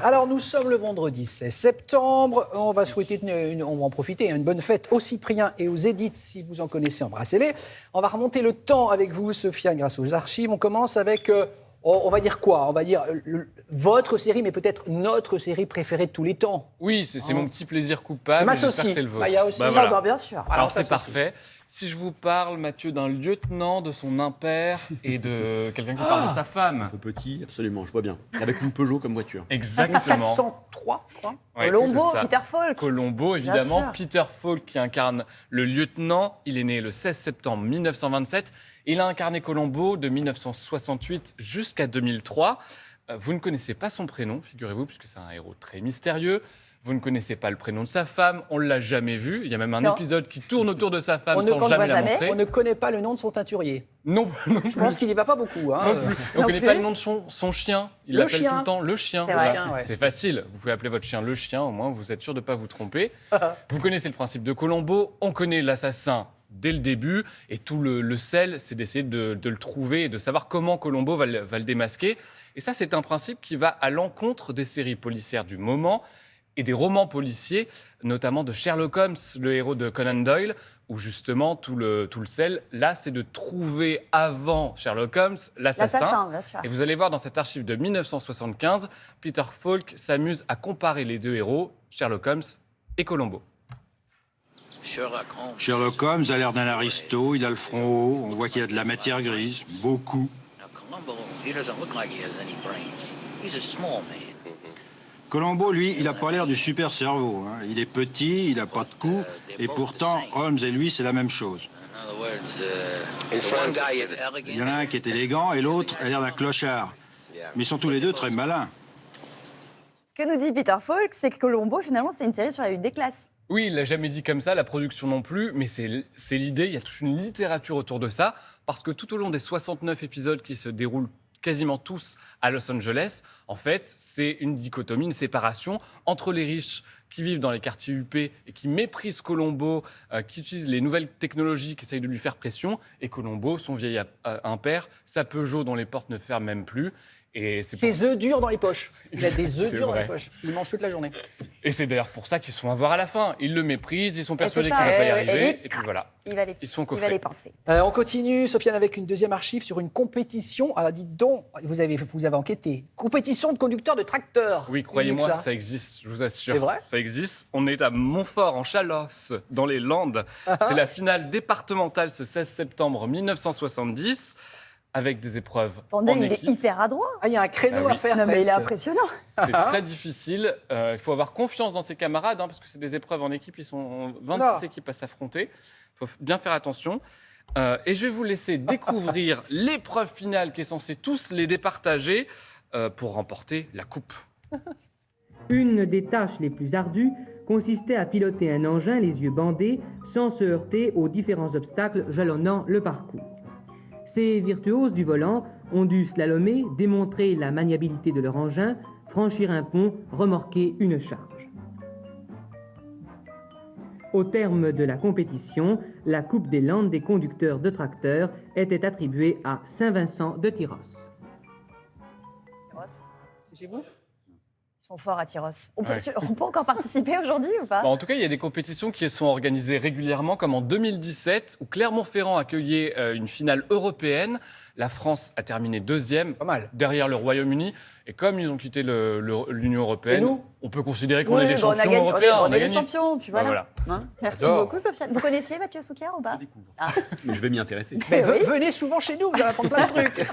Alors nous sommes le vendredi 16 septembre, on va souhaiter, on va en profiter, une bonne fête aux Cypriens et aux Édith, si vous en connaissez, embrassez-les. On va remonter le temps avec vous, Sofiane, grâce aux archives. On commence avec, on va dire quoi ? On va dire votre série, mais peut-être notre série préférée de tous les temps. Oui, c'est mon petit plaisir coupable, j'espère que c'est le vôtre. Maya aussi. Voilà. Bien sûr. Alors c'est parfait. Si je vous parle, Mathieu, d'un lieutenant, de son impair et de quelqu'un qui parle de sa femme. Un peu petit, absolument, je vois bien. Avec une Peugeot comme voiture. Exactement. 403, je crois. Ouais, Colombo, c'est ça. Peter Falk. Colombo, Bien évidemment. sûr. Peter Falk qui incarne le lieutenant. Il est né le 16 septembre 1927. Il a incarné Colombo de 1968 jusqu'à 2003. Vous ne connaissez pas son prénom, figurez-vous, puisque c'est un héros très mystérieux. Vous ne connaissez pas le prénom de sa femme, on ne l'a jamais vu. Il y a même un épisode qui tourne autour de sa femme sans jamais la montrer. On ne connaît pas le nom de son teinturier. Non, Je pense qu'il n'y va pas beaucoup. Hein. on ne connaît pas le nom de son chien. Il Le l'appelle chien. tout le temps le chien. C'est vrai. Chien, ouais. C'est facile, vous pouvez appeler votre chien le chien, au moins vous êtes sûr de ne pas vous tromper. Vous connaissez le principe de Colombo, on connaît l'assassin dès le début, et tout le sel, c'est d'essayer de le trouver et de savoir comment Colombo va le démasquer. Et ça, c'est un principe qui va à l'encontre des séries policières du moment et des romans policiers, notamment de Sherlock Holmes, le héros de Conan Doyle, où justement tout le sel, là, c'est de trouver avant Sherlock Holmes l'assassin. Bien sûr. Et vous allez voir dans cet archive de 1975, Peter Falk s'amuse à comparer les deux héros, Sherlock Holmes et Colombo. Sherlock Holmes a l'air d'un aristo, il a le front haut, on voit qu'il y a de la matière grise, beaucoup. Colombo, lui, il a pas l'air du super cerveau, hein. Il est petit, il a pas de cou, et pourtant, Holmes et lui, c'est la même chose. Il y en a un qui est élégant et l'autre a l'air d'un clochard. Mais ils sont tous les deux très malins. Ce que nous dit Peter Falk, c'est que Colombo, finalement, c'est une série sur la lutte des classes. Oui, il l'a jamais dit comme ça, la production non plus, mais c'est l'idée, il y a toute une littérature autour de ça, parce que tout au long des 69 épisodes qui se déroulent quasiment tous à Los Angeles, en fait, c'est une dichotomie, une séparation entre les riches qui vivent dans les quartiers huppés et qui méprisent Colombo, qui utilisent les nouvelles technologies, qui essayent de lui faire pression, et Colombo, son vieil impère, sa Peugeot dont les portes ne ferment même plus. Et Ses œufs durs dans les poches. Il a des œufs C'est durs dans vrai. les poches. Il mange toute la journée. Et c'est d'ailleurs pour ça qu'ils se font avoir à la fin. Ils le méprisent, ils sont persuadés c'est qu'il ne ça. va pas y Et arriver, lui, et puis voilà. Il va les Ils sont il va coffrés. les pincer. On continue, Sofiane, avec une deuxième archive sur une compétition. Alors dites donc, vous avez enquêté. Compétition de conducteurs de tracteurs. Oui, croyez-moi, ça existe, je vous assure. C'est vrai ? Ça existe. On est à Montfort, en Chalosse, dans les Landes. C'est la finale départementale ce 16 septembre 1970, avec des épreuves Attendez, en il est équipe. hyper adroit. Ah, il y a un créneau Ah oui. à faire. Non, mais il est presque. impressionnant. C'est très difficile. Il faut avoir confiance dans ses camarades, parce que c'est des épreuves en équipe. Ils sont 26 Oula. équipes à s'affronter. Il faut bien faire attention. Et je vais vous laisser découvrir l'épreuve finale qui est censée tous les départager pour remporter la coupe. Une des tâches les plus ardues consistait à piloter un engin les yeux bandés sans se heurter aux différents obstacles jalonnant le parcours. Ces virtuoses du volant ont dû slalomer, démontrer la maniabilité de leur engin, franchir un pont, remorquer une charge. Au terme de la compétition, la Coupe des Landes des conducteurs de tracteurs était attribuée à Saint-Vincent de Tyros. Tyros. C'est chez vous ? Ils sont forts à Tyros. On Ouais. peut encore participer aujourd'hui ou pas? En tout cas, il y a des compétitions qui sont organisées régulièrement, comme en 2017, où Clermont-Ferrand accueillait une finale européenne. La France a terminé deuxième, Pas mal. derrière le Royaume-Uni. Et comme ils ont quitté l'Union européenne, Et nous on peut considérer qu'on Oui, est les bon, on a champions gagné- européens. on est les gagné. champions, puis voilà. Bah, Hein, merci J'adore. beaucoup, Sofiane. Vous connaissiez Mathieu Souquier ou pas? Mais je vais m'y intéresser. Mais Oui. venez souvent chez nous, vous allez apprendre plein de trucs.